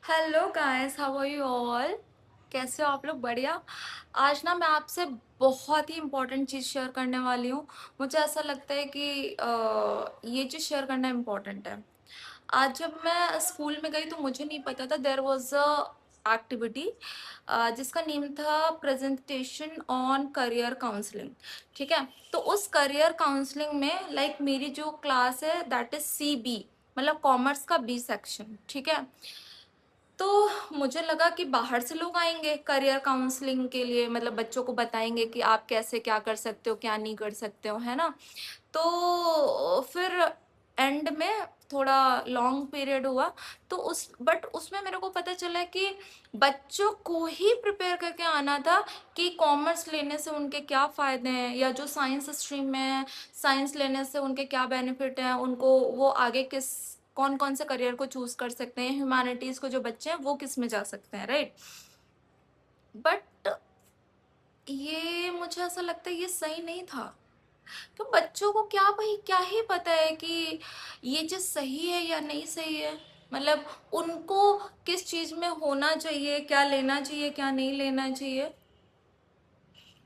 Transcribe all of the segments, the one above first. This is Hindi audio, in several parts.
Hello guys, how are you all. कैसे हो आप लोग? बढ़िया। आज ना मैं आपसे बहुत ही इम्पोर्टेंट चीज़ शेयर करने वाली हूँ। मुझे ऐसा लगता है कि ये चीज़ शेयर करना इम्पोर्टेंट है। आज जब मैं स्कूल में गई तो मुझे नहीं पता था देयर वाज अ एक्टिविटी जिसका नेम था प्रेजेंटेशन ऑन करियर काउंसलिंग। ठीक है, तो उस करियर काउंसलिंग में मेरी जो क्लास है दैट इज CB, मतलब कॉमर्स का B सेक्शन। ठीक है, तो मुझे लगा कि बाहर से लोग आएंगे करियर काउंसलिंग के लिए, मतलब बच्चों को बताएंगे कि आप कैसे क्या कर सकते हो क्या नहीं कर सकते हो, है ना। तो फिर एंड में थोड़ा लॉन्ग पीरियड हुआ, तो उसमें मेरे को पता चला कि बच्चों को ही प्रिपेयर करके आना था कि कॉमर्स लेने से उनके क्या फ़ायदे हैं, या जो साइंस स्ट्रीम में है साइंस लेने से उनके क्या बेनिफिट हैं, उनको वो आगे किस कौन कौन से करियर को चूज कर सकते हैं, ह्यूमैनिटीज को जो बच्चे हैं वो किस में जा सकते हैं, राइट। बट ये मुझे ऐसा लगता है ये सही नहीं था। तो बच्चों को क्या भाई क्या ही पता है कि ये चीज सही है या नहीं सही है। मतलब उनको किस चीज में होना चाहिए, क्या लेना चाहिए क्या नहीं लेना चाहिए।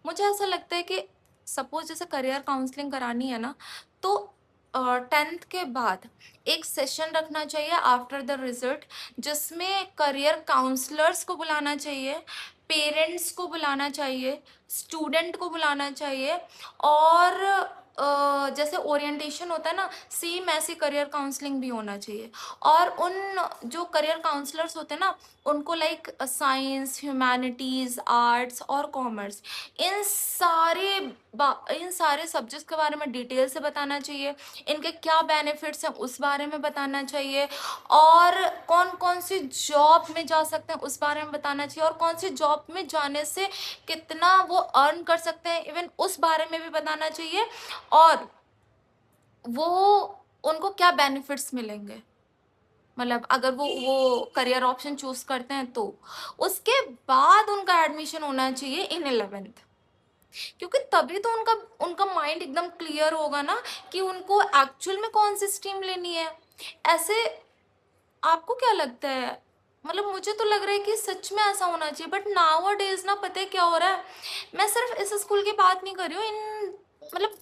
मुझे ऐसा लगता है कि सपोज जैसे करियर काउंसलिंग करानी है ना, तो 10th के बाद एक सेशन रखना चाहिए आफ्टर द रिजल्ट, जिसमें करियर काउंसलर्स को बुलाना चाहिए, पेरेंट्स को बुलाना चाहिए, स्टूडेंट को बुलाना चाहिए, और जैसे ओरिएंटेशन होता है ना, सेम ऐसी करियर काउंसलिंग भी होना चाहिए। और उन जो करियर काउंसलर्स होते हैं ना, उनको साइंस, ह्यूमैनिटीज, आर्ट्स और कॉमर्स, इन सारे इन सारे सब्जेक्ट्स के बारे में डिटेल से बताना चाहिए, इनके क्या बेनिफिट्स हैं उस बारे में बताना चाहिए, और कौन कौन सी जॉब में जा सकते हैं उस बारे में बताना चाहिए, और कौन सी जॉब में जाने से कितना वो अर्न कर सकते हैं इवन उस बारे में भी बताना चाहिए, और वो उनको क्या बेनिफिट्स मिलेंगे, मतलब अगर वो करियर ऑप्शन चूज करते हैं तो उसके बाद उनका एडमिशन होना चाहिए इन 11th। क्योंकि तभी तो उनका उनका माइंड एकदम क्लियर होगा ना कि उनको एक्चुअल में कौन सी स्ट्रीम लेनी है। ऐसे आपको क्या लगता है? मतलब मुझे तो लग रहा है कि सच में ऐसा होना चाहिए, बट नाउ डेज ना पता है क्या हो रहा है। मैं सिर्फ इस स्कूल की बात नहीं कर रही हूँ, इन मतलब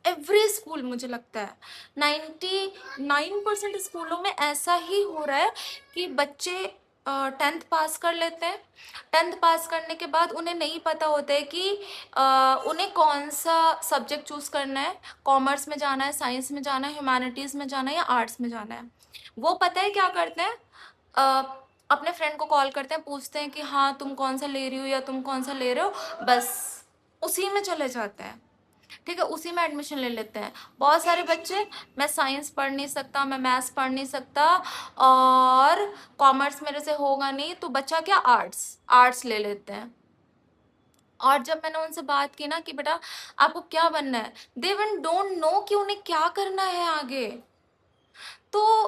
एवरी स्कूल मुझे लगता है 99% स्कूलों में ऐसा ही हो रहा है कि बच्चे 10th पास कर लेते हैं। 10th पास करने के बाद उन्हें नहीं पता होता है कि उन्हें कौन सा सब्जेक्ट चूज करना है, कॉमर्स में जाना है, साइंस में जाना है, ह्यूमैनिटीज में जाना है या आर्ट्स में जाना है। वो पता है क्या करते हैं, अपने फ्रेंड को कॉल करते हैं, पूछते हैं कि हाँ तुम कौन सा ले रही हो या तुम कौन सा ले रहे हो, बस उसी में चले जाते हैं। ठीक है, उसी में एडमिशन ले लेते हैं बहुत सारे बच्चे। मैं साइंस पढ़ नहीं सकता, मैं मैथ्स पढ़ नहीं सकता, और कॉमर्स मेरे से होगा नहीं, तो बच्चा क्या, आर्ट्स आर्ट्स ले लेते हैं। और जब मैंने उनसे बात की ना कि बेटा आपको क्या बनना है, दे इवन डोंट नो कि उन्हें क्या करना है आगे। तो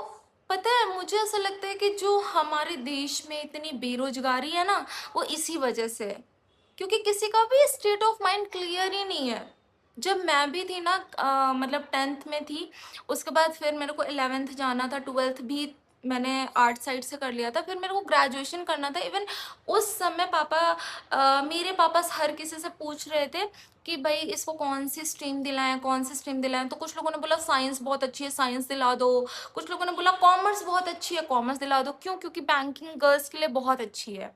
पता है मुझे ऐसा लगता है कि जो हमारे देश में इतनी बेरोजगारी है ना, वो इसी वजह से है, क्योंकि किसी का भी स्टेट ऑफ माइंड क्लियर ही नहीं है। जब मैं भी थी ना, मतलब 10th में थी, उसके बाद फिर मेरे को 11th जाना था, 12th भी मैंने आर्ट साइड से कर लिया था, फिर मेरे को ग्रेजुएशन करना था। इवन उस समय मेरे पापा हर किसी से पूछ रहे थे कि भाई इसको कौन सी स्ट्रीम दिलाएं कौन सी स्ट्रीम दिलाएं। तो कुछ लोगों ने बोला साइंस बहुत अच्छी है, साइंस दिला दो। कुछ लोगों ने बोला कॉमर्स बहुत अच्छी है, कॉमर्स दिला दो। क्यों? क्योंकि बैंकिंग गर्ल्स के लिए बहुत अच्छी है,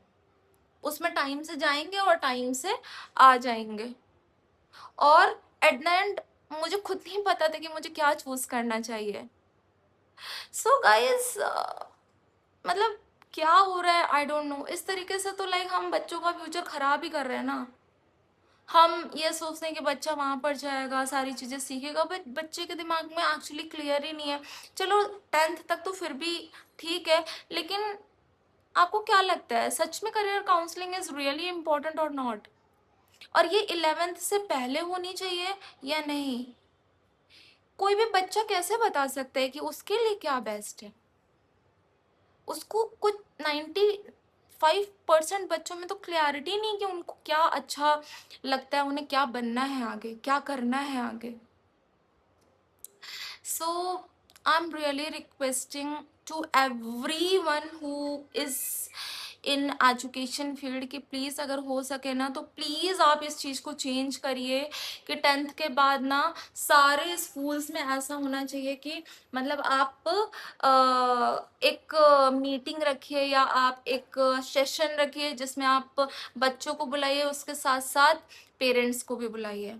उसमें टाइम से जाएंगे और टाइम से आ जाएंगे। और एट द एंड मुझे खुद नहीं पता था कि मुझे क्या चूज करना चाहिए। सो गाइस, मतलब क्या हो रहा है आई डोंट नो। इस तरीके से तो हम बच्चों का फ्यूचर खराब ही कर रहे हैं ना। हम ये सोचते हैं कि बच्चा वहां पर जाएगा सारी चीजें सीखेगा, बट बच्चे के दिमाग में एक्चुअली क्लियर ही नहीं है। चलो 10th तक तो फिर भी ठीक है, लेकिन आपको क्या लगता है सच में career counselling is really important और नॉट? और ये 11th से पहले होनी चाहिए या नहीं? कोई भी बच्चा कैसे बता सकता है कि उसके लिए क्या बेस्ट है? उसको कुछ 95% बच्चों में तो क्लैरिटी नहीं कि उनको क्या अच्छा लगता है, उन्हें क्या बनना है आगे, क्या करना है आगे। So I am really requesting to everyone who is in education field कि प्लीज़ अगर हो सके ना तो प्लीज़ आप इस चीज़ को चेंज करिए कि 10th के बाद ना सारे स्कूल्स में ऐसा होना चाहिए कि मतलब आप एक मीटिंग रखिए या आप एक सेशन रखिए जिसमें आप बच्चों को बुलाइए, उसके साथ साथ पेरेंट्स को भी बुलाइए।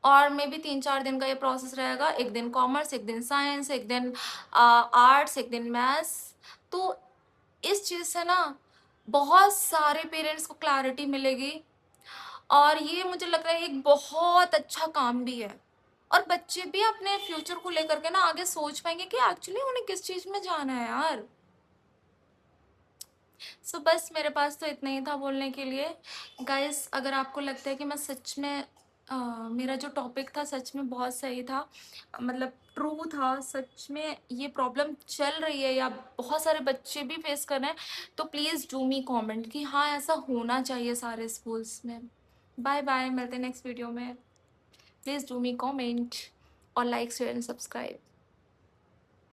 और मे भी 3-4 दिन का ये प्रोसेस रहेगा, एक दिन कॉमर्स, एक दिन साइंस, एक दिन आर्ट्स, एक दिन मैथ्स। तो इस चीज़ से ना बहुत सारे पेरेंट्स को क्लैरिटी मिलेगी और ये मुझे लग रहा है एक बहुत अच्छा काम भी है और बच्चे भी अपने फ्यूचर को लेकर के ना आगे सोच पाएंगे कि एक्चुअली उन्हें किस चीज़ में जाना है यार। सो बस मेरे पास तो इतना ही था बोलने के लिए। गाइस, अगर आपको लगता है कि मैं सच में मेरा जो टॉपिक था सच में बहुत सही था, मतलब ट्रू था, सच में ये प्रॉब्लम चल रही है या बहुत सारे बच्चे भी फेस कर रहे हैं, तो प्लीज़ डू मी कमेंट कि हाँ ऐसा होना चाहिए सारे स्कूल्स में। बाय बाय, मिलते हैं नेक्स्ट वीडियो में। प्लीज़ डू मी कमेंट और लाइक शेयर एंड सब्सक्राइब।